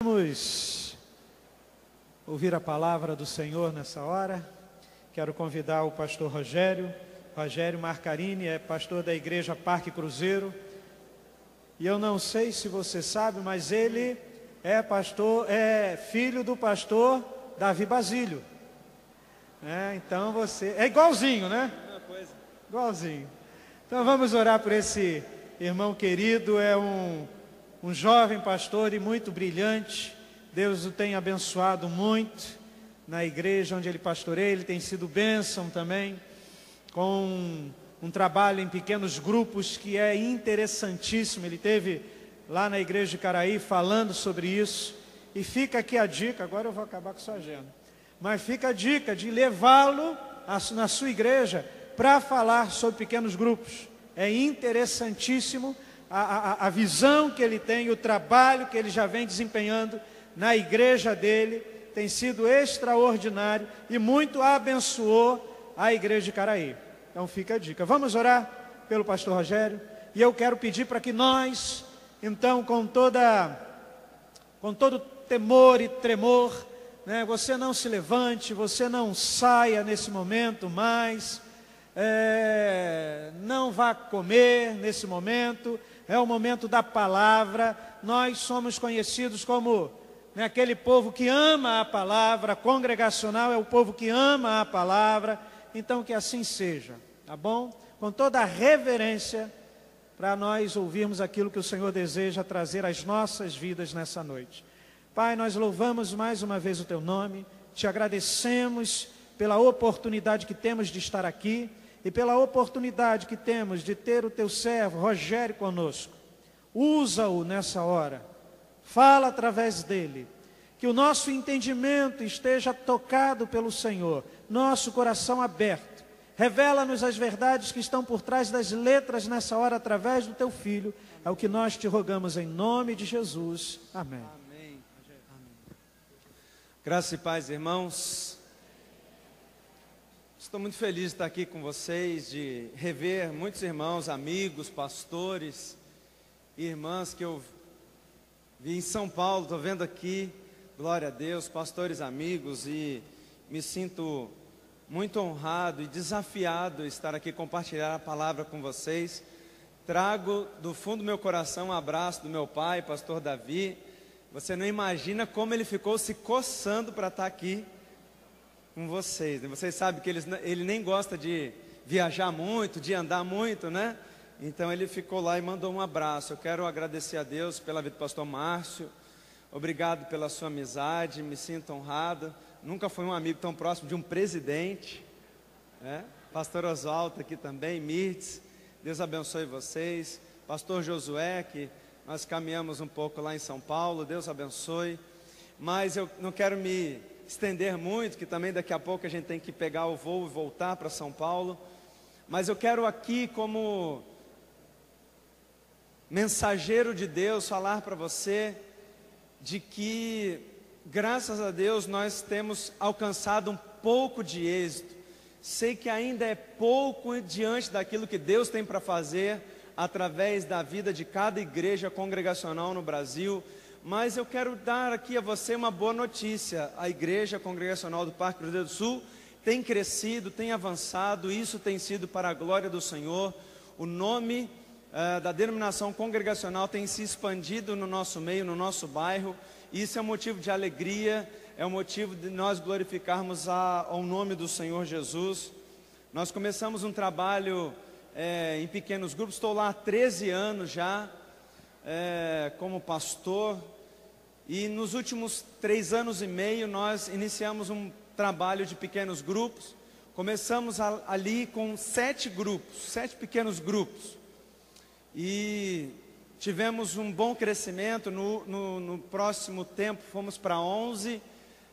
Vamos ouvir a palavra do Senhor nessa hora. Quero convidar o pastor Rogério Marcarini, é pastor da igreja Parque Cruzeiro. E eu não sei se você sabe, mas ele é filho do pastor Davi Basílio. Então você... É igualzinho, né? Igualzinho. Então vamos orar por esse irmão querido, é um jovem pastor e muito brilhante. Deus o tem abençoado muito na igreja onde ele pastoreia. Ele tem sido bênção também, com um trabalho em pequenos grupos que é interessantíssimo. Ele teve lá na igreja de Caraí falando sobre isso. E fica aqui a dica, agora eu vou acabar com sua agenda, mas fica a dica de levá-lo na sua igreja para falar sobre pequenos grupos. É interessantíssimo a visão que ele tem, o trabalho que ele já vem desempenhando na igreja dele, tem sido extraordinário e muito abençoou a igreja de Caraí. Então fica a dica. Vamos orar pelo pastor Rogério, e eu quero pedir para que nós, então, com todo temor e tremor, você não se levante, você não saia nesse momento mais, não vá comer nesse momento. É o momento da palavra. Nós somos conhecidos como aquele povo que ama a palavra. Congregacional é o povo que ama a palavra. Então que assim seja, tá bom? Com toda a reverência, para nós ouvirmos aquilo que o Senhor deseja trazer às nossas vidas nessa noite. Pai, nós louvamos mais uma vez o Teu nome, te agradecemos pela oportunidade que temos de estar aqui e pela oportunidade que temos de ter o Teu servo Rogério conosco. Usa-o nessa hora, fala através dele, que o nosso entendimento esteja tocado pelo Senhor, nosso coração aberto. Revela-nos as verdades que estão por trás das letras nessa hora através do Teu Filho. É o que nós te rogamos em nome de Jesus. Amém. Amém. Graça e paz, irmãos. Estou muito feliz de estar aqui com vocês, de rever muitos irmãos, amigos, pastores e irmãs que eu vi em São Paulo. Estou vendo aqui, glória a Deus, pastores amigos, e me sinto muito honrado e desafiado estar aqui compartilhar a palavra com vocês. Trago do fundo do meu coração um abraço do meu pai, pastor Davi. Você não imagina como ele ficou se coçando para estar aqui com vocês. Vocês sabem que ele nem gosta de viajar muito, de andar muito, né? Então ele ficou lá e mandou um abraço. Eu quero agradecer a Deus pela vida do pastor Márcio. Obrigado pela sua amizade, me sinto honrado. Nunca fui um amigo tão próximo de um presidente, né? Pastor Oswaldo aqui também, Mirtz, Deus abençoe vocês. Pastor Josué, que nós caminhamos um pouco lá em São Paulo, Deus abençoe. Mas eu não quero me estender muito, que também daqui a pouco a gente tem que pegar o voo e voltar para São Paulo. Mas eu quero aqui, como mensageiro de Deus, falar para você de que, graças a Deus, nós temos alcançado um pouco de êxito. Sei que ainda é pouco diante daquilo que Deus tem para fazer através da vida de cada igreja congregacional no Brasil, mas eu quero dar aqui a você uma boa notícia. A igreja congregacional do Parque Cruzeiro do Sul tem crescido, tem avançado, isso tem sido para a glória do Senhor. O nome da denominação congregacional tem se expandido no nosso meio, no nosso bairro. Isso é um motivo de alegria, é um motivo de nós glorificarmos ao nome do Senhor Jesus. Nós começamos um trabalho em pequenos grupos. Estou lá há 13 anos já, como pastor, e nos últimos 3 anos e meio nós iniciamos um trabalho de pequenos grupos. Começamos ali com 7 pequenos grupos, e tivemos um bom crescimento. No próximo tempo fomos para 11,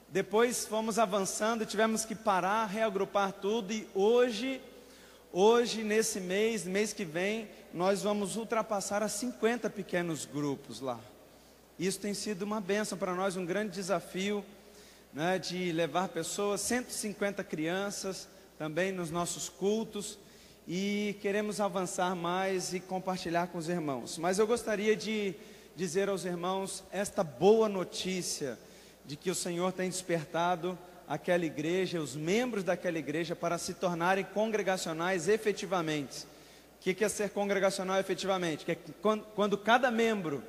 depois fomos avançando, tivemos que parar, reagrupar tudo, e hoje nesse mês que vem, nós vamos ultrapassar a 50 pequenos grupos lá. Isso tem sido uma bênção para nós, um grande desafio, né, de levar pessoas, 150 crianças também nos nossos cultos, e queremos avançar mais e compartilhar com os irmãos. Mas eu gostaria de dizer aos irmãos esta boa notícia de que o Senhor tem despertado aquela igreja, os membros daquela igreja, para se tornarem congregacionais efetivamente. O que é ser congregacional efetivamente? Que é quando cada membro,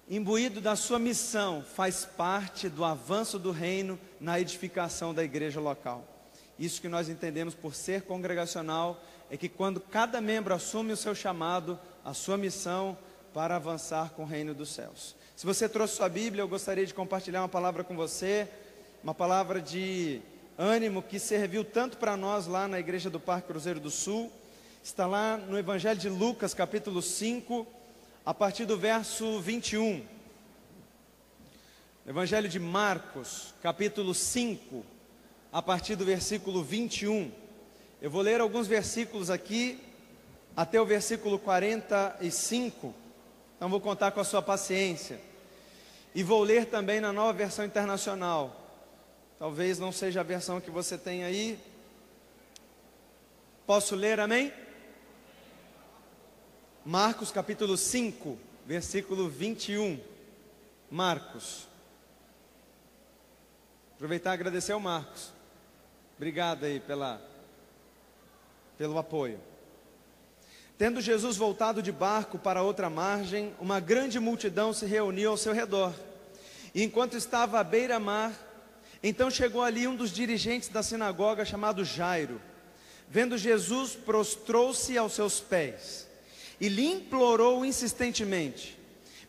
imbuído da sua missão, faz parte do avanço do reino na edificação da igreja local. Isso que nós entendemos por ser congregacional, é que quando cada membro assume o seu chamado, a sua missão para avançar com o reino dos céus. Se você trouxe sua Bíblia, eu gostaria de compartilhar uma palavra com você, uma palavra de ânimo que serviu tanto para nós lá na igreja do Parque Cruzeiro do Sul. Está lá no Evangelho de Lucas, capítulo 5, a partir do verso 21. Evangelho de Marcos, capítulo 5, a partir do versículo 21. Eu vou ler alguns versículos aqui, até o versículo 45. Então vou contar com a sua paciência. E vou ler também na Nova Versão Internacional. Talvez não seja a versão que você tem aí. Posso ler, amém? Marcos capítulo 5, versículo 21. Marcos. Aproveitar e agradecer ao Marcos. Obrigado aí pelo apoio. Tendo Jesus voltado de barco para outra margem, uma grande multidão se reuniu ao seu redor. E enquanto estava à beira-mar, então chegou ali um dos dirigentes da sinagoga, chamado Jairo. Vendo Jesus, prostrou-se aos seus pés e lhe implorou insistentemente: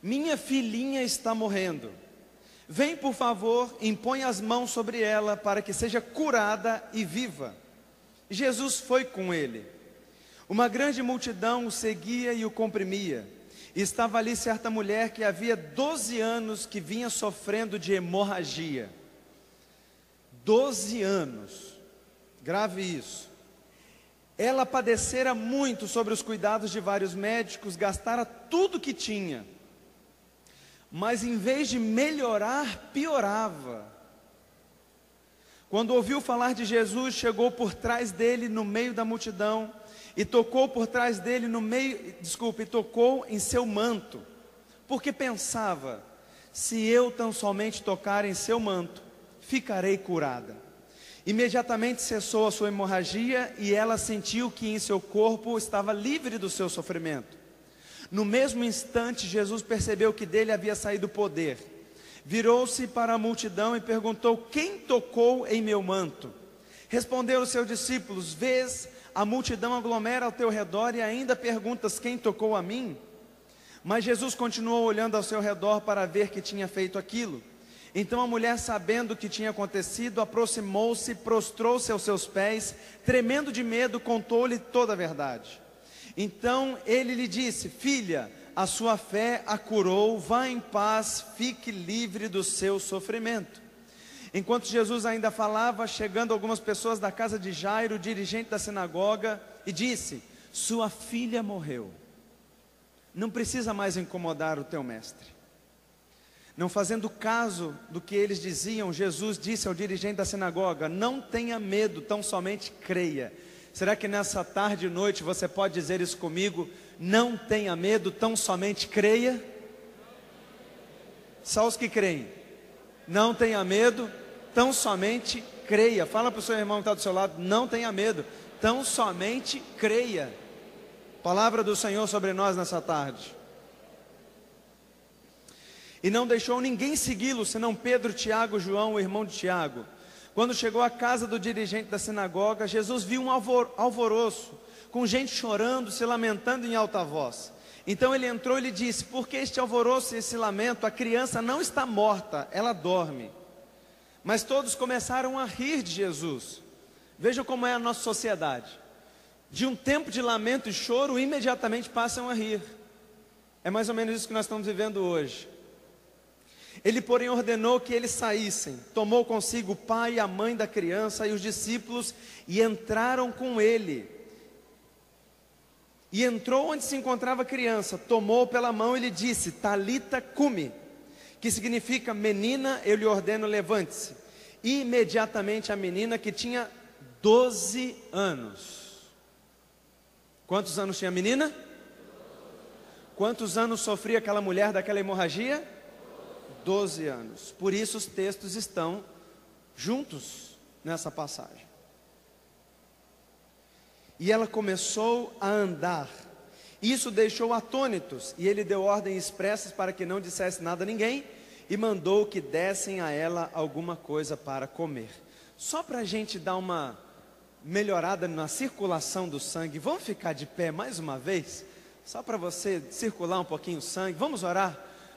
minha filhinha está morrendo. Vem, por favor, impõe as mãos sobre ela para que seja curada e viva. Jesus foi com ele. Uma grande multidão o seguia e o comprimia. E estava ali certa mulher que havia 12 anos que vinha sofrendo de hemorragia. 12 anos, grave isso. Ela padecera muito sobre os cuidados de vários médicos, gastara tudo que tinha, mas em vez de melhorar, piorava. Quando ouviu falar de Jesus, chegou por trás dele no meio da multidão, e tocou por trás dele tocou em seu manto, porque pensava: se eu tão somente tocar em seu manto, ficarei curada. Imediatamente cessou a sua hemorragia e ela sentiu que em seu corpo estava livre do seu sofrimento. No mesmo instante, Jesus percebeu que dele havia saído poder. Virou-se para a multidão e perguntou: quem tocou em meu manto? Responderam os seus discípulos: vês, a multidão aglomera ao teu redor e ainda perguntas: quem tocou a mim? Mas Jesus continuou olhando ao seu redor para ver que tinha feito aquilo. Então a mulher, sabendo o que tinha acontecido, aproximou-se, prostrou-se aos seus pés, tremendo de medo, contou-lhe toda a verdade. Então ele lhe disse: filha, a sua fé a curou, vá em paz, fique livre do seu sofrimento. Enquanto Jesus ainda falava, chegando algumas pessoas da casa de Jairo, dirigente da sinagoga, e disse: sua filha morreu, não precisa mais incomodar o teu mestre. Não fazendo caso do que eles diziam, Jesus disse ao dirigente da sinagoga: não tenha medo, tão somente creia. Será que nessa tarde e noite você pode dizer isso comigo? Não tenha medo, tão somente creia. Só os que creem. Não tenha medo, tão somente creia. Fala para o seu irmão que está do seu lado: não tenha medo, tão somente creia. Palavra do Senhor sobre nós nessa tarde. E não deixou ninguém segui-lo, senão Pedro, Tiago, João, o irmão de Tiago. Quando chegou à casa do dirigente da sinagoga, Jesus viu um alvoroço, com gente chorando, se lamentando em alta voz. Então ele entrou e lhe disse: por que este alvoroço e esse lamento? A criança não está morta, ela dorme. Mas todos começaram a rir de Jesus. Veja como é a nossa sociedade. De um tempo de lamento e choro, imediatamente passam a rir. É mais ou menos isso que nós estamos vivendo hoje. Ele, porém, ordenou que eles saíssem. Tomou consigo o pai e a mãe da criança e os discípulos e entraram com ele. E entrou onde se encontrava a criança, tomou pela mão e lhe disse: Talita cumi, que significa: menina, eu lhe ordeno, levante-se. E imediatamente a menina, que tinha 12 anos. Quantos anos tinha a menina? Quantos anos sofria aquela mulher daquela hemorragia? 12 anos. Por isso os textos estão juntos nessa passagem. E ela começou a andar. Isso deixou atônitos, e ele deu ordens expressas para que não dissesse nada a ninguém, e mandou que dessem a ela alguma coisa para comer. Só para a gente dar uma melhorada na circulação do sangue, vamos ficar de pé mais uma vez? Só para você circular um pouquinho o sangue, vamos orar?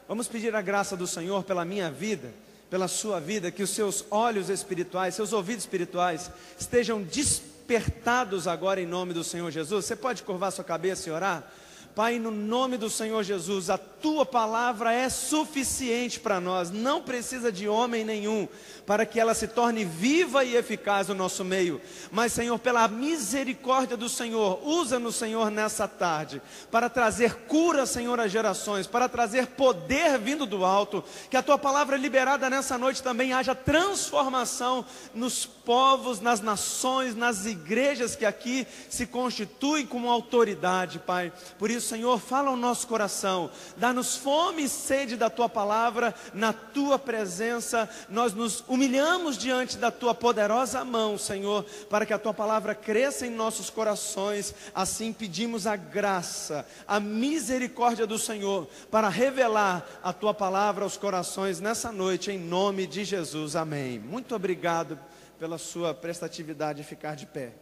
Vamos pedir a graça do Senhor pela minha vida, pela sua vida, que os seus olhos espirituais, seus ouvidos espirituais estejam despertados agora em nome do Senhor Jesus. Você pode curvar sua cabeça e orar? Pai, no nome do Senhor Jesus, a Tua palavra é suficiente para nós, não precisa de homem nenhum, para que ela se torne viva e eficaz no nosso meio. Mas Senhor, pela misericórdia do Senhor, usa-nos Senhor nessa tarde, para trazer cura Senhor às gerações, para trazer poder vindo do alto, que a Tua palavra liberada nessa noite também haja transformação nos povos, nas nações, nas igrejas que aqui se constituem como autoridade, Pai. Por isso Senhor, fala ao nosso coração, dá-nos fome e sede da Tua palavra, na Tua presença, nós nos humilhamos diante da Tua poderosa mão, Senhor, para que a Tua palavra cresça em nossos corações. Assim pedimos a graça, a misericórdia do Senhor, para revelar a Tua palavra aos corações nessa noite, em nome de Jesus, amém. Muito obrigado pela sua prestatividade em ficar de pé.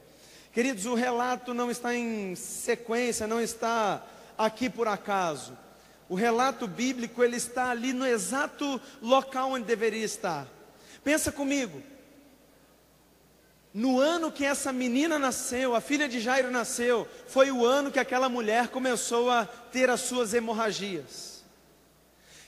Queridos, o relato não está em sequência, não está aqui por acaso. O relato bíblico, ele está ali no exato local onde deveria estar. Pensa comigo. No ano que essa menina nasceu, a filha de Jairo nasceu, foi o ano que aquela mulher começou a ter as suas hemorragias.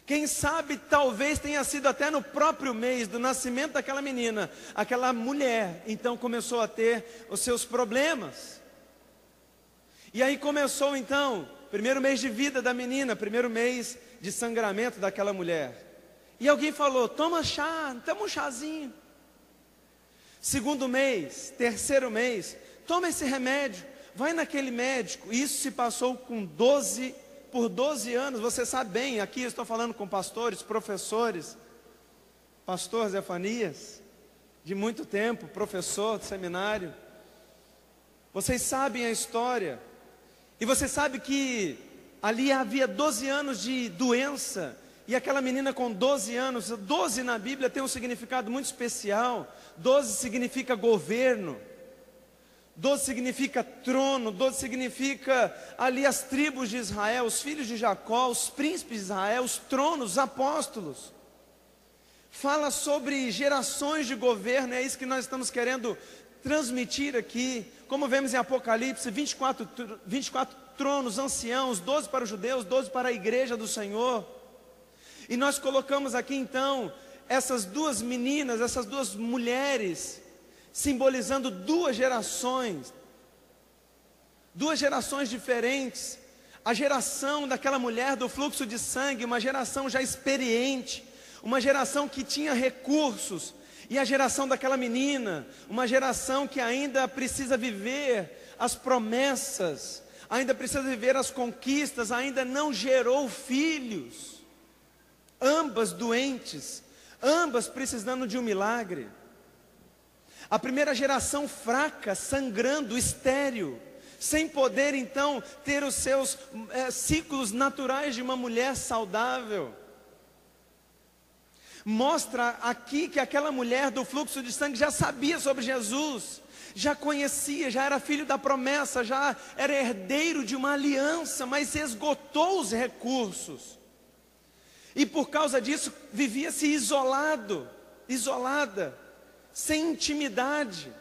Quem sabe, talvez tenha sido até no próprio mês do nascimento daquela menina, aquela mulher, então começou a ter os seus problemas. E aí começou então, primeiro mês de vida da menina, primeiro mês de sangramento daquela mulher. E alguém falou, toma chá, toma um chazinho. Segundo mês, terceiro mês, toma esse remédio, vai naquele médico. Isso se passou por 12 anos, você sabe bem, aqui eu estou falando com pastores, professores, pastor Zefanias, de muito tempo, professor de seminário. Vocês sabem a história, e você sabe que ali havia 12 anos de doença, e aquela menina com 12 anos, 12 na Bíblia tem um significado muito especial, 12 significa governo, 12 significa trono, 12 significa ali as tribos de Israel, os filhos de Jacó, os príncipes de Israel, os tronos, os apóstolos. Fala sobre gerações de governo, é isso que nós estamos querendo transmitir aqui. Como vemos em Apocalipse, 24 tronos, anciãos, 12 para os judeus, 12 para a igreja do Senhor. E nós colocamos aqui então, essas duas meninas, essas duas mulheres, simbolizando duas gerações diferentes. A geração daquela mulher do fluxo de sangue, uma geração já experiente, uma geração que tinha recursos, e a geração daquela menina, uma geração que ainda precisa viver as promessas, ainda precisa viver as conquistas, ainda não gerou filhos, ambas doentes, ambas precisando de um milagre. A primeira geração fraca, sangrando, estéril, sem poder então ter os seus ciclos naturais de uma mulher saudável. Mostra aqui que aquela mulher do fluxo de sangue já sabia sobre Jesus, já conhecia, já era filho da promessa, já era herdeiro de uma aliança, mas esgotou os recursos. E por causa disso vivia-se isolada, sem intimidade,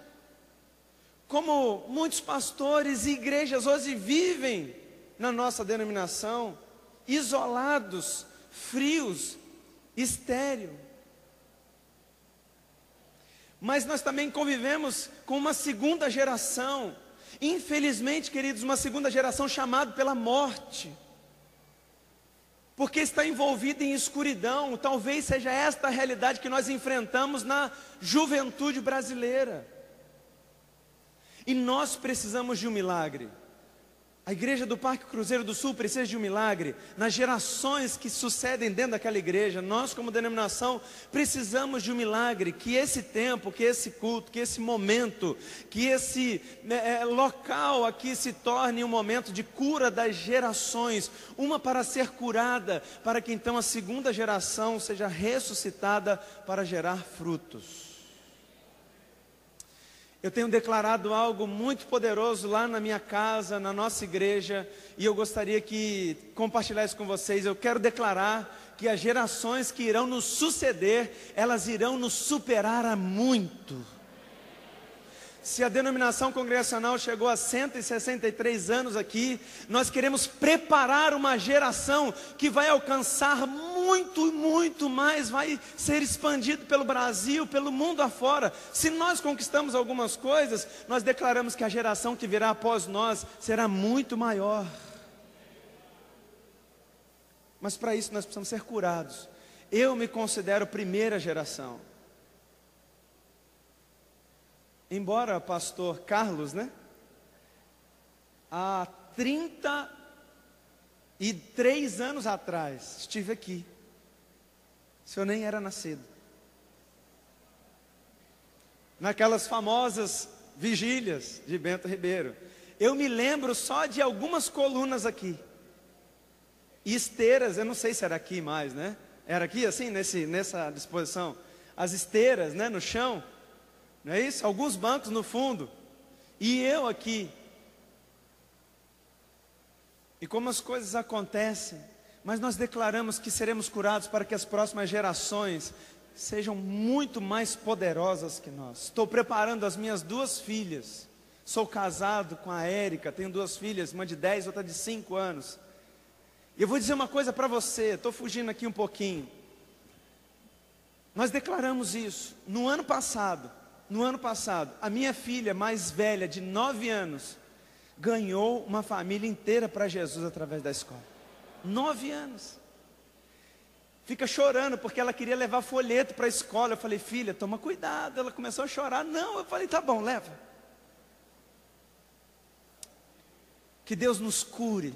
como muitos pastores e igrejas hoje vivem na nossa denominação, isolados, frios, estéril. Mas nós também convivemos com uma segunda geração, infelizmente, queridos, uma segunda geração chamada pela morte, porque está envolvida em escuridão. Talvez seja esta a realidade que nós enfrentamos na juventude brasileira. E nós precisamos de um milagre. A igreja do Parque Cruzeiro do Sul precisa de um milagre. Nas gerações que sucedem dentro daquela igreja, nós como denominação precisamos de um milagre. Que esse tempo, que esse culto, que esse momento, que esse local aqui se torne um momento de cura das gerações. Uma para ser curada, para que então a segunda geração seja ressuscitada para gerar frutos. Eu tenho declarado algo muito poderoso lá na minha casa, na nossa igreja, e eu gostaria que compartilhar isso com vocês. Eu quero declarar que as gerações que irão nos suceder, elas irão nos superar a muito. Se a denominação congregacional chegou a 163 anos aqui, nós queremos preparar uma geração que vai alcançar muito, muito mais, vai ser expandido pelo Brasil, pelo mundo afora. Se nós conquistamos algumas coisas, nós declaramos que a geração que virá após nós será muito maior. Mas para isso nós precisamos ser curados. Eu me considero primeira geração. Embora pastor Carlos, há 33 anos atrás, estive aqui. O senhor nem era nascido. Naquelas famosas vigílias de Bento Ribeiro. Eu me lembro só de algumas colunas aqui. E esteiras, eu não sei se era aqui mais, Era aqui assim, nessa disposição. As esteiras, no chão. Não é isso? Alguns bancos no fundo. E eu aqui. E como as coisas acontecem. Mas nós declaramos que seremos curados para que as próximas gerações sejam muito mais poderosas que nós. Estou preparando as minhas 2 filhas. Sou casado com a Érica, tenho 2 filhas, uma de 10, outra de 5 anos. E eu vou dizer uma coisa para você, estou fugindo aqui um pouquinho. Nós declaramos isso no ano passado, a minha filha mais velha, de 9 anos, ganhou uma família inteira para Jesus através da escola. 9 anos. Fica chorando porque ela queria levar folheto para a escola. Eu falei, filha, toma cuidado. Ela começou a chorar. Não, eu falei, tá bom, leva. Que Deus nos cure.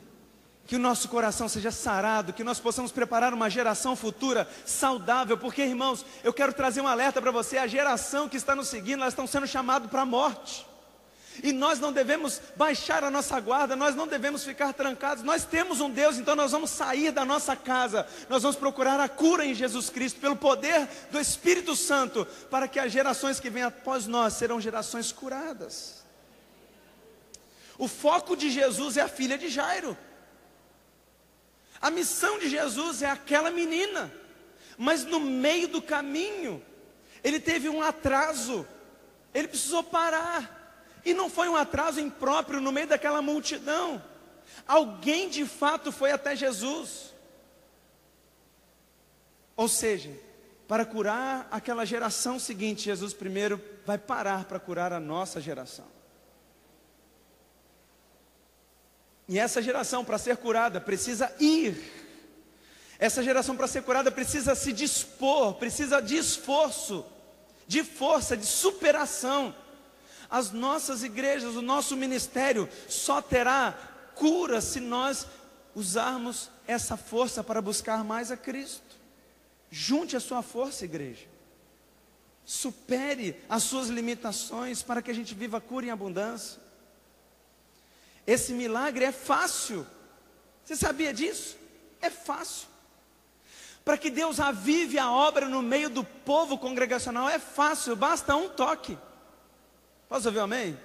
Que o nosso coração seja sarado, que nós possamos preparar uma geração futura saudável, porque irmãos, eu quero trazer um alerta para você, a geração que está nos seguindo, elas estão sendo chamadas para a morte, e nós não devemos baixar a nossa guarda, nós não devemos ficar trancados, nós temos um Deus, então nós vamos sair da nossa casa, nós vamos procurar a cura em Jesus Cristo, pelo poder do Espírito Santo, para que as gerações que vêm após nós serão gerações curadas. O foco de Jesus é a filha de Jairo. A missão de Jesus é aquela menina, mas no meio do caminho, ele teve um atraso, ele precisou parar, e não foi um atraso impróprio no meio daquela multidão, alguém de fato foi até Jesus, ou seja, para curar aquela geração seguinte, Jesus primeiro vai parar para curar a nossa geração. E essa geração, para ser curada, precisa ir. Essa geração, para ser curada, precisa se dispor, precisa de esforço, de força, de superação. As nossas igrejas, o nosso ministério só terá cura se nós usarmos essa força para buscar mais a Cristo. Junte a sua força, igreja. Supere as suas limitações para que a gente viva cura em abundância. Esse milagre é fácil. Você sabia disso? É fácil. Para que Deus avive a obra no meio do povo congregacional é fácil, basta um toque. Posso ouvir um amém? Amém.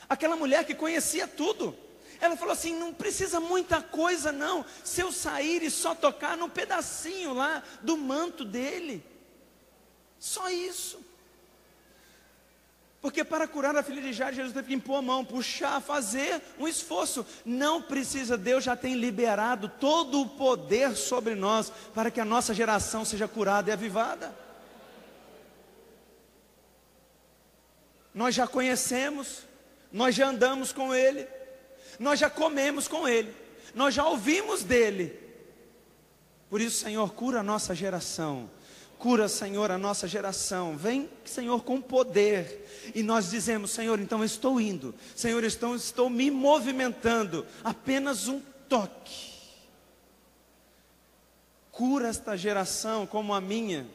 Aquela mulher que conhecia tudo, ela falou assim, não precisa muita coisa não, se eu sair e só tocar num pedacinho lá do manto dele, só isso. Porque para curar a filha de Jairo, Jesus teve que impor a mão, puxar, fazer um esforço. Não precisa, Deus já tem liberado todo o poder sobre nós, para que a nossa geração seja curada e avivada. Nós já conhecemos, nós já andamos com Ele, nós já comemos com Ele, nós já ouvimos dEle. Por isso, Senhor, cura a nossa geração. Cura, Senhor, a nossa geração. Vem, Senhor, com poder. E nós dizemos: Senhor, então eu estou indo. Senhor, estou me movimentando. Apenas um toque. Cura esta geração como a minha,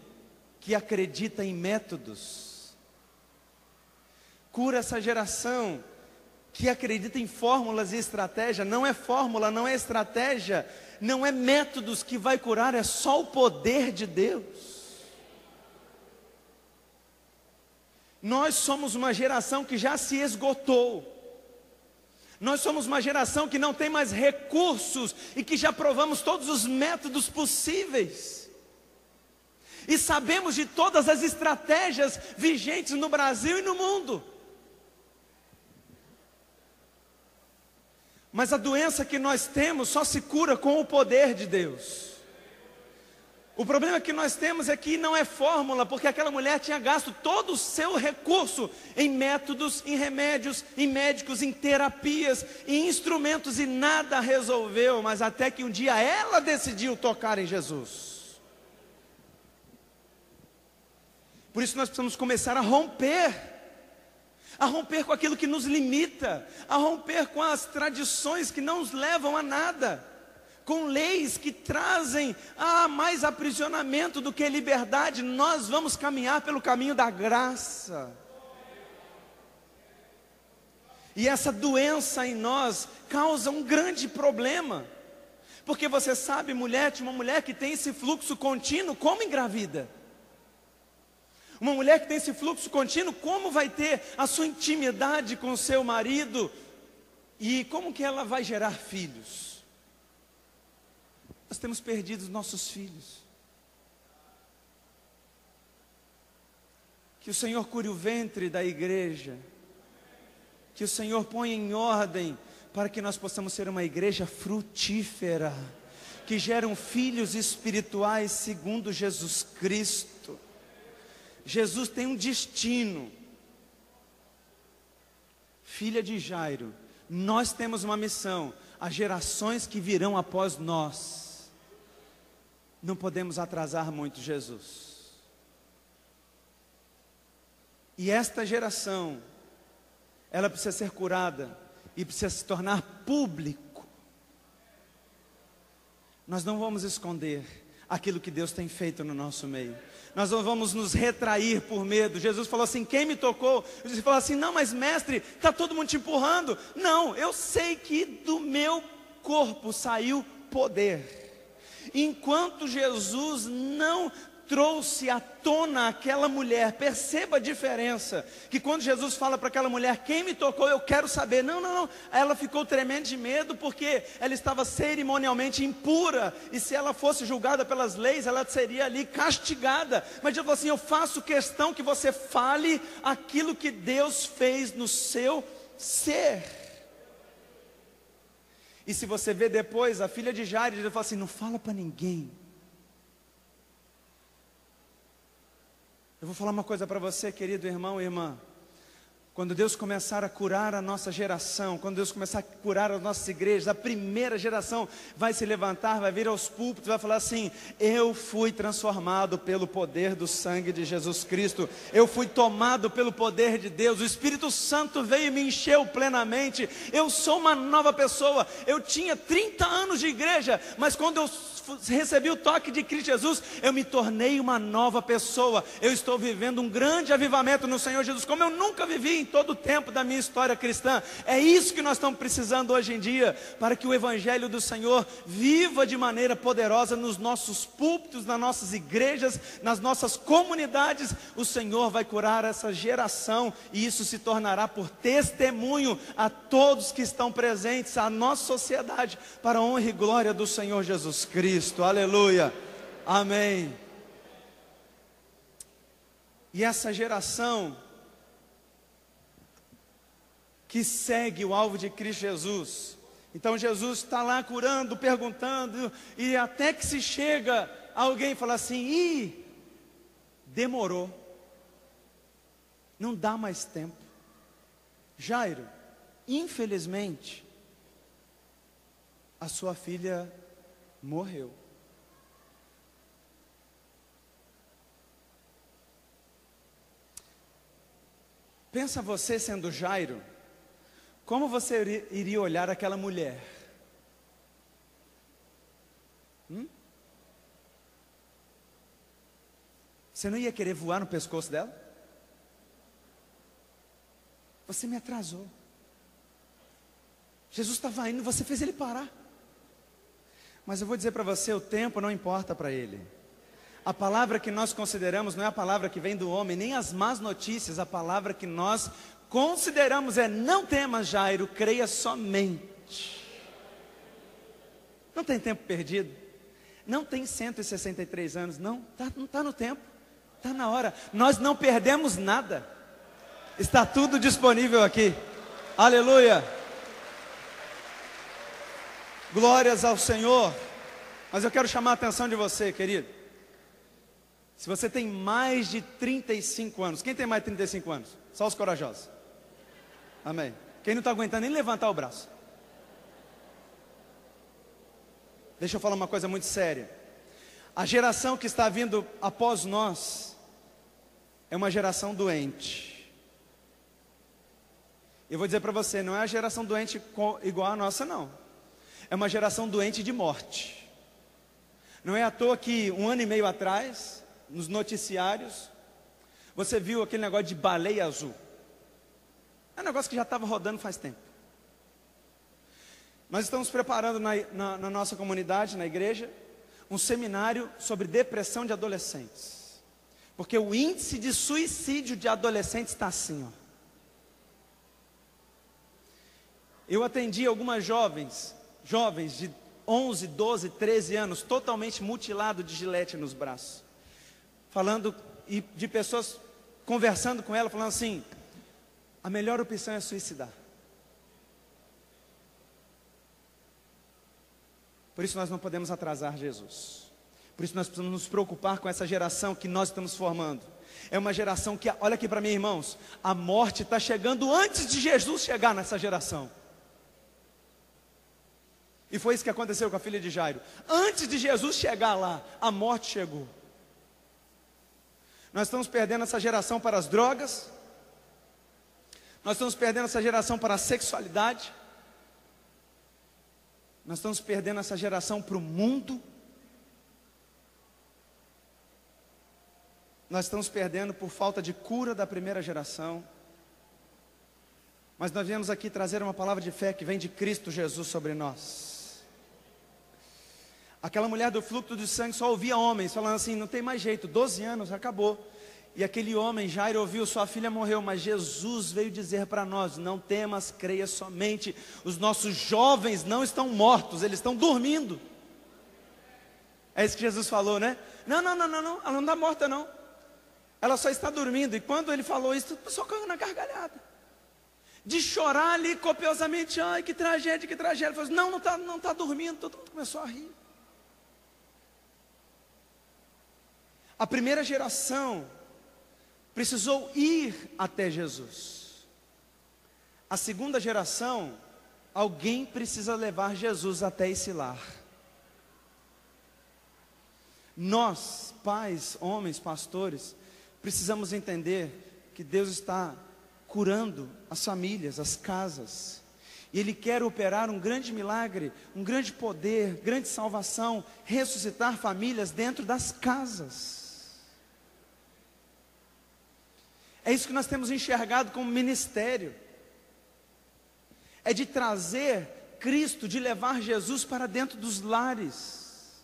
que acredita em métodos. Cura essa geração que acredita em fórmulas e estratégia. Não é fórmula, não é estratégia, não é métodos que vai curar, é só o poder de Deus. Nós somos uma geração que já se esgotou. Nós somos uma geração que não tem mais recursos e que já provamos todos os métodos possíveis. E sabemos de todas as estratégias vigentes no Brasil e no mundo. Mas a doença que nós temos só se cura com o poder de Deus. O problema que nós temos é que não é fórmula, porque aquela mulher tinha gasto todo o seu recurso em métodos, em remédios, em médicos, em terapias, em instrumentos, e nada resolveu, mas até que um dia ela decidiu tocar em Jesus. Por isso nós precisamos começar a romper com aquilo que nos limita, a romper com as tradições que não nos levam a nada, com leis que trazem mais aprisionamento do que liberdade. Nós vamos caminhar pelo caminho da graça. E essa doença em nós causa um grande problema, porque você sabe, mulher, uma mulher que tem esse fluxo contínuo, como engravida? Uma mulher que tem esse fluxo contínuo, como vai ter a sua intimidade com o seu marido? E como que ela vai gerar filhos? Nós temos perdido os nossos filhos. Que o Senhor cure o ventre da igreja. Que o Senhor ponha em ordem para que nós possamos ser uma igreja frutífera, que geram filhos espirituais segundo Jesus Cristo. Jesus tem um destino. Filha de Jairo, nós temos uma missão. As gerações que virão após nós, não podemos atrasar muito Jesus. E esta geração, ela precisa ser curada e precisa se tornar público. Nós não vamos esconder aquilo que Deus tem feito no nosso meio. Nós não vamos nos retrair por medo. Jesus falou assim: quem me tocou? Jesus falou assim: não, mas mestre, está todo mundo te empurrando. Não, eu sei que do meu corpo saiu poder. Enquanto Jesus não trouxe à tona aquela mulher, perceba a diferença, que quando Jesus fala para aquela mulher: quem me tocou, eu quero saber. Não, ela ficou tremendo de medo, porque ela estava cerimonialmente impura, e se ela fosse julgada pelas leis, ela seria ali castigada. Mas Jesus falou assim: eu faço questão que você fale aquilo que Deus fez no seu ser. E se você vê depois, a filha de Jairo, ele fala assim: não fala para ninguém. Eu vou falar uma coisa para você, querido irmão e irmã. Quando Deus começar a curar a nossa geração, quando Deus começar a curar as nossas igrejas, a primeira geração vai se levantar, vai vir aos púlpitos, vai falar assim: eu fui transformado pelo poder do sangue de Jesus Cristo, eu fui tomado pelo poder de Deus, o Espírito Santo veio e me encheu plenamente, eu sou uma nova pessoa. Eu tinha 30 anos de igreja, mas quando eu recebi o toque de Cristo Jesus, eu me tornei uma nova pessoa. Eu estou vivendo um grande avivamento no Senhor Jesus, como eu nunca vivi em todo o tempo da minha história cristã. É isso que nós estamos precisando hoje em dia, para que o Evangelho do Senhor viva de maneira poderosa nos nossos púlpitos, nas nossas igrejas, nas nossas comunidades. O Senhor vai curar essa geração, e isso se tornará por testemunho a todos que estão presentes, à nossa sociedade, para a honra e glória do Senhor Jesus Cristo. Aleluia, amém. E essa geração que segue o alvo de Cristo Jesus, então Jesus está lá curando, perguntando, e até que se chega alguém e fala assim: demorou, não dá mais tempo. Jairo, infelizmente, a sua filha morreu. Pensa você sendo Jairo, como você iria olhar aquela mulher? Você não ia querer voar no pescoço dela? Você me atrasou. Jesus estava indo, você fez ele parar. Mas eu vou dizer para você, o tempo não importa para ele. A palavra que nós consideramos não é a palavra que vem do homem, nem as más notícias. A palavra que nós consideramos é: não temas, Jairo, creia somente. Não tem tempo perdido. Não tem 163 anos, não está no tempo. Está na hora. Nós não perdemos nada. Está tudo disponível aqui. Aleluia. Glórias ao Senhor. Mas eu quero chamar a atenção de você, querido. Se você tem mais de 35 anos. Quem tem mais de 35 anos? Só os corajosos. Amém. Quem não está aguentando nem levantar o braço. Deixa eu falar uma coisa muito séria. A geração que está vindo após nós é uma geração doente. Eu vou dizer para você, não é a geração doente igual a nossa, não. É uma geração doente de morte. Não é à toa que 1 ano e meio atrás, nos noticiários, você viu aquele negócio de baleia azul. É um negócio que já estava rodando faz tempo. Nós estamos preparando na nossa comunidade, na igreja, um seminário sobre depressão de adolescentes. Porque o índice de suicídio de adolescentes está assim, ó. Eu atendi algumas jovens de 11, 12, 13 anos, totalmente mutilado de gilete nos braços. Falando, e de pessoas conversando com ela, falando assim: a melhor opção é suicidar. Por isso nós não podemos atrasar Jesus. Por isso nós precisamos nos preocupar com essa geração que nós estamos formando. É uma geração que, olha aqui para mim, irmãos, a morte está chegando antes de Jesus chegar nessa geração. E foi isso que aconteceu com a filha de Jairo. Antes de Jesus chegar lá, a morte chegou. Nós estamos perdendo essa geração para as drogas. Nós estamos perdendo essa geração para a sexualidade. Nós estamos perdendo essa geração para o mundo. Nós estamos perdendo por falta de cura da primeira geração. Mas nós viemos aqui trazer uma palavra de fé que vem de Cristo Jesus sobre nós. Aquela mulher do fluxo de sangue só ouvia homens falando assim: não tem mais jeito, 12 anos, acabou. E aquele homem, Jairo, ouviu: sua filha morreu. Mas Jesus veio dizer para nós: não temas, creia somente. Os nossos jovens não estão mortos, eles estão dormindo. É isso que Jesus falou, né? Não, ela não está morta não. Ela só está dormindo. E quando ele falou isso, o pessoal caiu na gargalhada. De chorar ali copiosamente: ai, que tragédia, que tragédia. Ele falou assim: não está dormindo. Todo mundo começou a rir. A primeira geração precisou ir até Jesus. A segunda geração, alguém precisa levar Jesus até esse lar. Nós, pais, homens, pastores, precisamos entender que Deus está curando as famílias, as casas. E Ele quer operar um grande milagre, um grande poder, grande salvação, ressuscitar famílias dentro das casas. É isso que nós temos enxergado como ministério. É de trazer Cristo, de levar Jesus para dentro dos lares.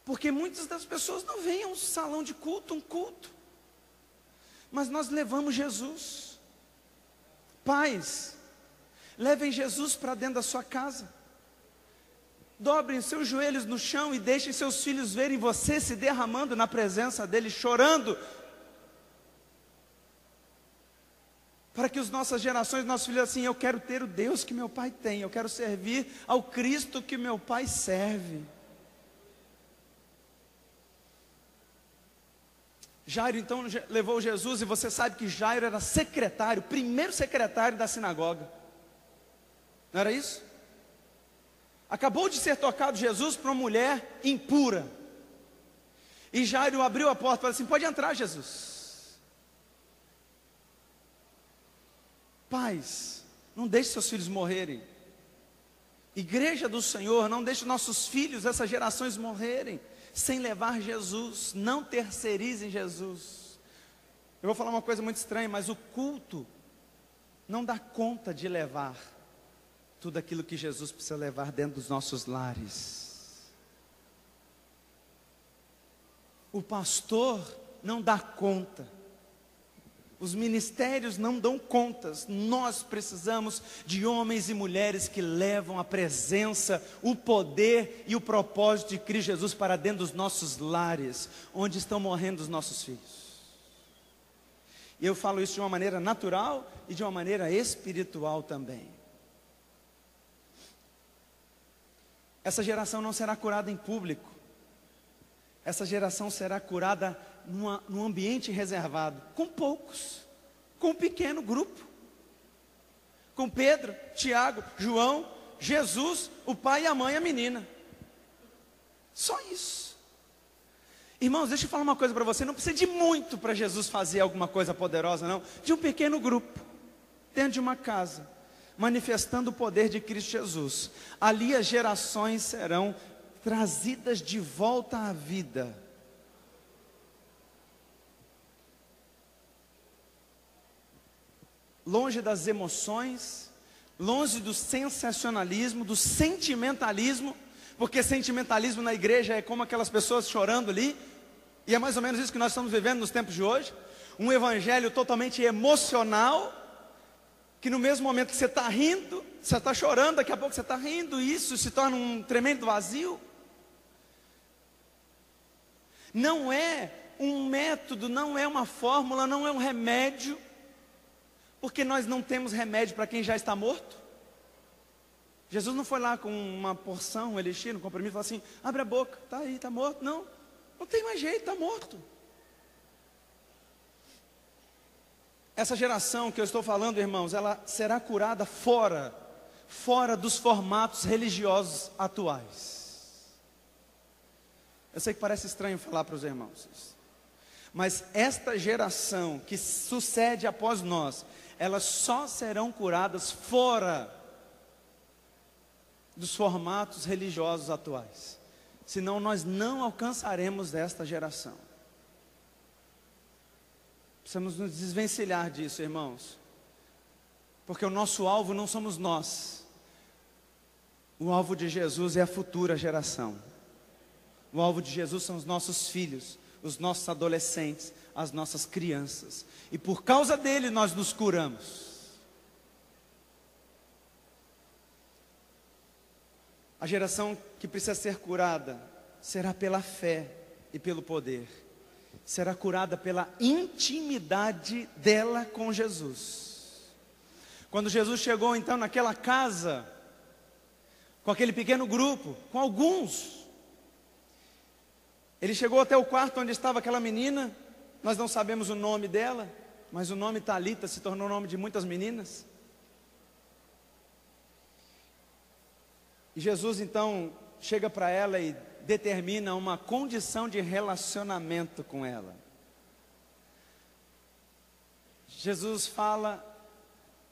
Porque muitas das pessoas não vêm a um salão de culto, um culto. Mas nós levamos Jesus. Pais, levem Jesus para dentro da sua casa. Dobrem seus joelhos no chão e deixem seus filhos verem você se derramando na presença dele, chorando. Para que as nossas gerações, nossos filhos assim: eu quero ter o Deus que meu pai tem, eu quero servir ao Cristo que meu pai serve. Jairo então levou Jesus, e você sabe que Jairo era secretário, primeiro secretário da sinagoga. Não era isso? Acabou de ser tocado Jesus para uma mulher impura. E Jairo abriu a porta e falou assim: pode entrar, Jesus. Pais, não deixe seus filhos morrerem. Igreja do Senhor, não deixe nossos filhos, essas gerações morrerem sem levar Jesus. Não terceirizem Jesus. Eu vou falar uma coisa muito estranha, mas o culto não dá conta de levar tudo aquilo que Jesus precisa levar dentro dos nossos lares. O pastor não dá conta. Os ministérios não dão contas. Nós precisamos de homens e mulheres que levam a presença, o poder e o propósito de Cristo Jesus para dentro dos nossos lares, onde estão morrendo os nossos filhos. E eu falo isso de uma maneira natural e de uma maneira espiritual também. Essa geração não será curada em público. Essa geração será curada num ambiente reservado, com poucos, com um pequeno grupo, com Pedro, Tiago, João, Jesus, o pai e a mãe e a menina. Só isso. Irmãos, deixa eu falar uma coisa para você. Não precisa de muito para Jesus fazer alguma coisa poderosa, não. De um pequeno grupo, dentro de uma casa, manifestando o poder de Cristo Jesus. Ali as gerações serão trazidas de volta à vida. Longe das emoções, longe do sensacionalismo, do sentimentalismo, porque sentimentalismo na igreja é como aquelas pessoas chorando ali, e é mais ou menos isso que nós estamos vivendo nos tempos de hoje. Um evangelho totalmente emocional, que no mesmo momento que você está rindo, você está chorando, daqui a pouco você está rindo, e isso se torna um tremendo vazio. Não é um método, não é uma fórmula, não é um remédio, porque nós não temos remédio para quem já está morto. Jesus não foi lá com uma porção, um elixir, um comprimido, e falou assim: abre a boca, está aí, está morto. Não, não tem mais jeito, está morto. Essa geração que eu estou falando, irmãos, ela será curada fora dos formatos religiosos atuais. Eu sei que parece estranho falar para os irmãos isso, mas esta geração que sucede após nós, elas só serão curadas fora dos formatos religiosos atuais. Senão nós não alcançaremos esta geração. Precisamos nos desvencilhar disso, irmãos. Porque o nosso alvo não somos nós. O alvo de Jesus é a futura geração. O alvo de Jesus são os nossos filhos, os nossos adolescentes, as nossas crianças. E por causa dele nós nos curamos. A geração que precisa ser curada será pela fé e pelo poder. Será curada pela intimidade dela com Jesus. Quando Jesus chegou então naquela casa, com aquele pequeno grupo, com alguns, ele chegou até o quarto onde estava aquela menina. Nós não sabemos o nome dela, mas o nome Talita se tornou o nome de muitas meninas. E Jesus então chega para ela e determina uma condição de relacionamento com ela. Jesus fala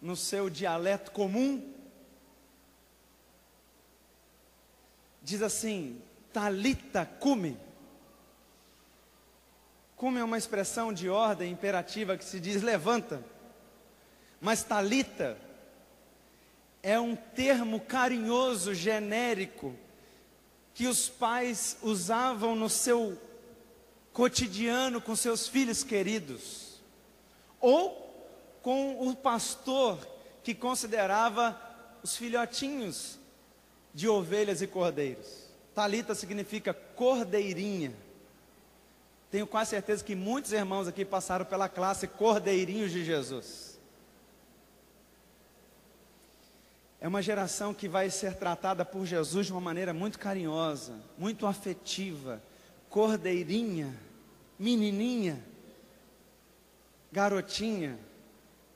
no seu dialeto comum, diz assim: Talita cumi. Cumi é uma expressão de ordem imperativa que se diz levanta, mas Talita é um termo carinhoso, genérico, que os pais usavam no seu cotidiano com seus filhos queridos, ou com o pastor que considerava os filhotinhos de ovelhas e cordeiros. Talita significa cordeirinha. Tenho quase certeza que muitos irmãos aqui passaram pela classe Cordeirinhos de Jesus. É uma geração que vai ser tratada por Jesus de uma maneira muito carinhosa, muito afetiva. Cordeirinha, menininha, garotinha,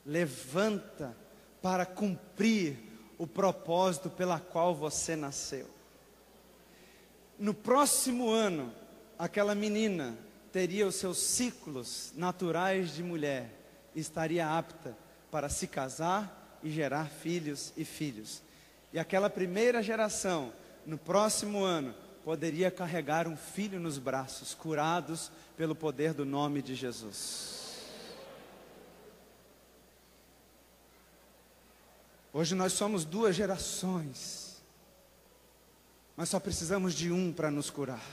levanta para cumprir o propósito pela qual você nasceu. No próximo ano, aquela menina teria os seus ciclos naturais de mulher, estaria apta para se casar e gerar filhos e filhos. E aquela primeira geração, no próximo ano, poderia carregar um filho nos braços, curados pelo poder do nome de Jesus. Hoje nós somos 2 gerações, mas só precisamos de um para nos curar.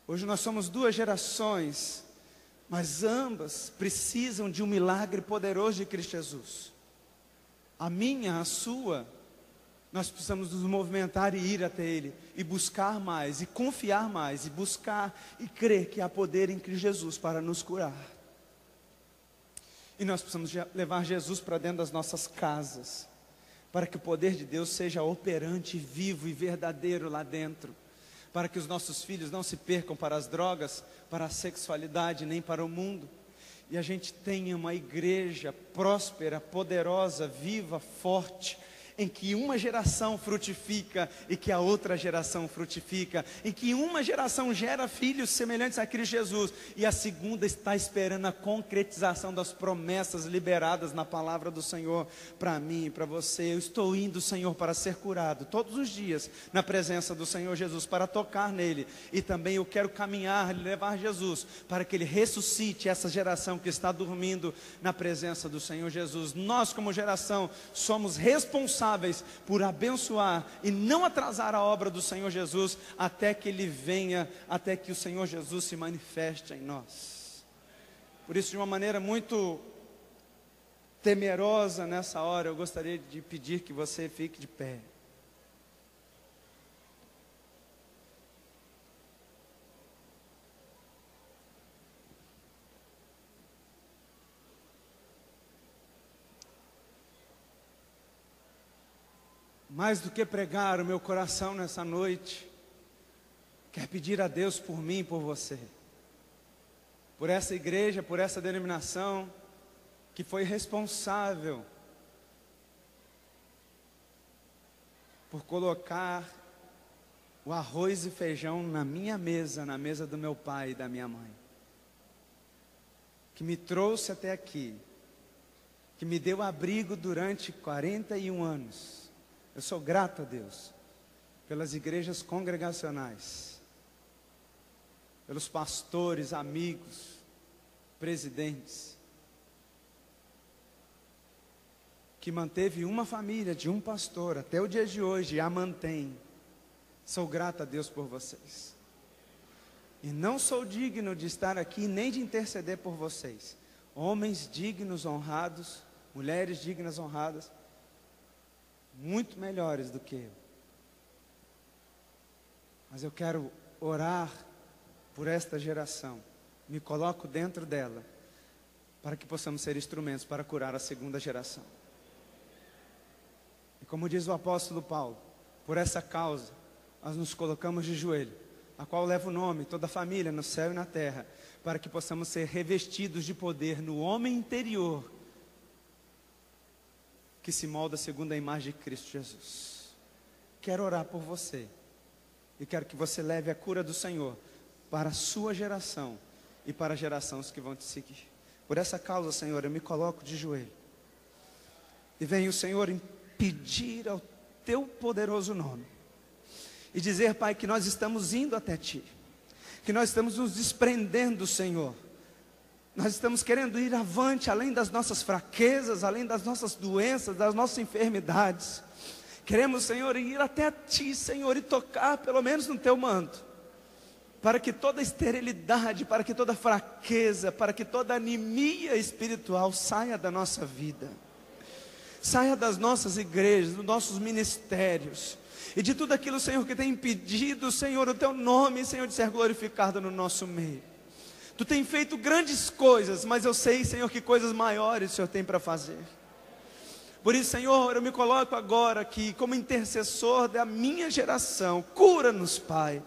Hoje nós somos 2 gerações, mas ambas precisam de um milagre poderoso de Cristo Jesus. A minha, a sua, nós precisamos nos movimentar e ir até Ele, e buscar mais, e confiar mais, e buscar e crer que há poder em Cristo Jesus para nos curar. E nós precisamos levar Jesus para dentro das nossas casas, para que o poder de Deus seja operante, vivo e verdadeiro lá dentro, para que os nossos filhos não se percam para as drogas, para a sexualidade, nem para o mundo, e a gente tenha uma igreja próspera, poderosa, viva, forte, em que uma geração frutifica e que a outra geração frutifica, em que uma geração gera filhos semelhantes a Cristo Jesus e a segunda está esperando a concretização das promessas liberadas na palavra do Senhor para mim e para você. Eu estou indo, Senhor, para ser curado todos os dias na presença do Senhor Jesus, para tocar nele, e também eu quero caminhar, levar Jesus para que ele ressuscite essa geração que está dormindo na presença do Senhor Jesus. Nós, como geração, somos responsáveis por abençoar e não atrasar a obra do Senhor Jesus até que Ele venha, até que o Senhor Jesus se manifeste em nós. Por isso, de uma maneira muito temerosa nessa hora, eu gostaria de pedir que você fique de pé. Mais do que pregar, o meu coração nessa noite quer pedir a Deus por mim e por você, por essa igreja, por essa denominação que foi responsável por colocar o arroz e feijão na minha mesa, na mesa do meu pai e da minha mãe, que me trouxe até aqui, que me deu abrigo durante 41 anos. Eu sou grato a Deus pelas igrejas congregacionais, pelos pastores, amigos, presidentes, que manteve uma família de um pastor até o dia de hoje e a mantém. Sou grato a Deus por vocês. E não sou digno de estar aqui nem de interceder por vocês. Homens dignos, honrados, mulheres dignas, honradas, muito melhores do que eu. Mas eu quero orar por esta geração. Me coloco dentro dela, para que possamos ser instrumentos para curar a segunda geração. E como diz o apóstolo Paulo, por essa causa, nós nos colocamos de joelho, a qual leva o nome, toda a família, no céu e na terra, para que possamos ser revestidos de poder no homem interior, que se molda segundo a imagem de Cristo Jesus. Quero orar por você, e quero que você leve a cura do Senhor para a sua geração, e para as gerações que vão te seguir. Por essa causa, Senhor, eu me coloco de joelho, e venho, Senhor, pedir ao Teu poderoso nome, e dizer, Pai, que nós estamos indo até Ti, que nós estamos nos desprendendo, Senhor. Nós estamos querendo ir avante, além das nossas fraquezas, além das nossas doenças, das nossas enfermidades. Queremos, Senhor, ir até Ti, Senhor, e tocar pelo menos no Teu manto, para que toda esterilidade, para que toda fraqueza, para que toda anemia espiritual saia da nossa vida, saia das nossas igrejas, dos nossos ministérios, e de tudo aquilo, Senhor, que tem impedido, Senhor, o Teu nome, Senhor, de ser glorificado no nosso meio. Tu tem feito grandes coisas, mas eu sei, Senhor, que coisas maiores o Senhor tem para fazer. Por isso, Senhor, eu me coloco agora aqui como intercessor da minha geração. Cura-nos, Pai.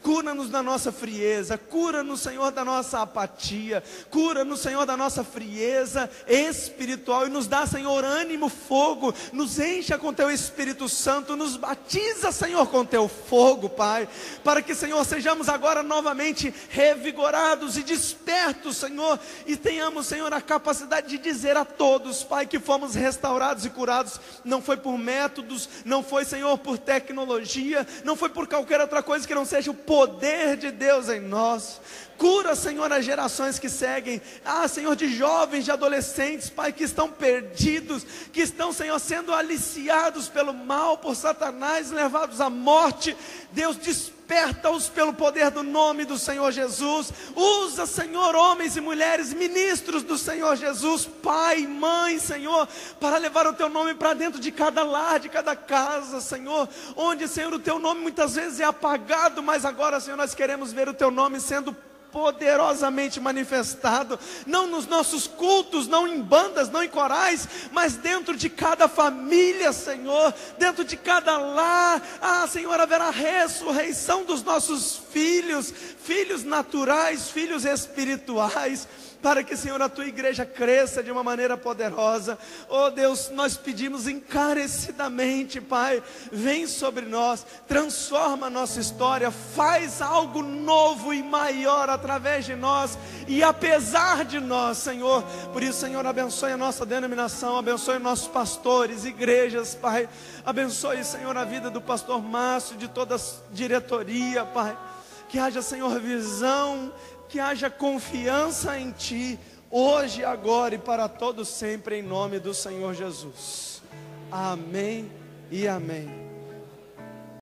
Cura-nos da nossa frieza, cura-nos, Senhor, da nossa apatia, cura-nos, Senhor, da nossa frieza espiritual, e nos dá, Senhor, ânimo, fogo, nos encha com Teu Espírito Santo, nos batiza, Senhor, com Teu fogo, Pai, para que, Senhor, sejamos agora novamente revigorados e despertos, Senhor, e tenhamos, Senhor, a capacidade de dizer a todos, Pai, que fomos restaurados e curados. Não foi por métodos, não foi, Senhor, por tecnologia, não foi por qualquer outra coisa que não seja o poder de Deus em nós. Cura, Senhor, as gerações que seguem. Senhor, de jovens, de adolescentes, Pai, que estão perdidos, que estão, Senhor, sendo aliciados pelo mal, por Satanás, levados à morte. Deus, desperta-os pelo poder do nome do Senhor Jesus. Usa, Senhor, homens e mulheres, ministros do Senhor Jesus, pai, mãe, Senhor, para levar o Teu nome para dentro de cada lar, de cada casa, Senhor, onde, Senhor, o Teu nome muitas vezes é apagado, mas agora, Senhor, nós queremos ver o Teu nome sendo poderosamente manifestado, não nos nossos cultos, não em bandas, não em corais, mas dentro de cada família, Senhor, dentro de cada lar. Senhor, haverá ressurreição dos nossos filhos, filhos naturais, filhos espirituais, para que, Senhor, a Tua igreja cresça de uma maneira poderosa. Oh Deus, nós pedimos encarecidamente, Pai, vem sobre nós, transforma a nossa história, faz algo novo e maior através de nós e apesar de nós, Senhor. Por isso, Senhor, abençoe a nossa denominação, abençoe nossos pastores, igrejas, Pai, abençoe, Senhor, a vida do pastor Márcio, de toda a diretoria, Pai, que haja, Senhor, visão, que haja confiança em Ti, hoje, agora e para todos sempre, em nome do Senhor Jesus. Amém e amém.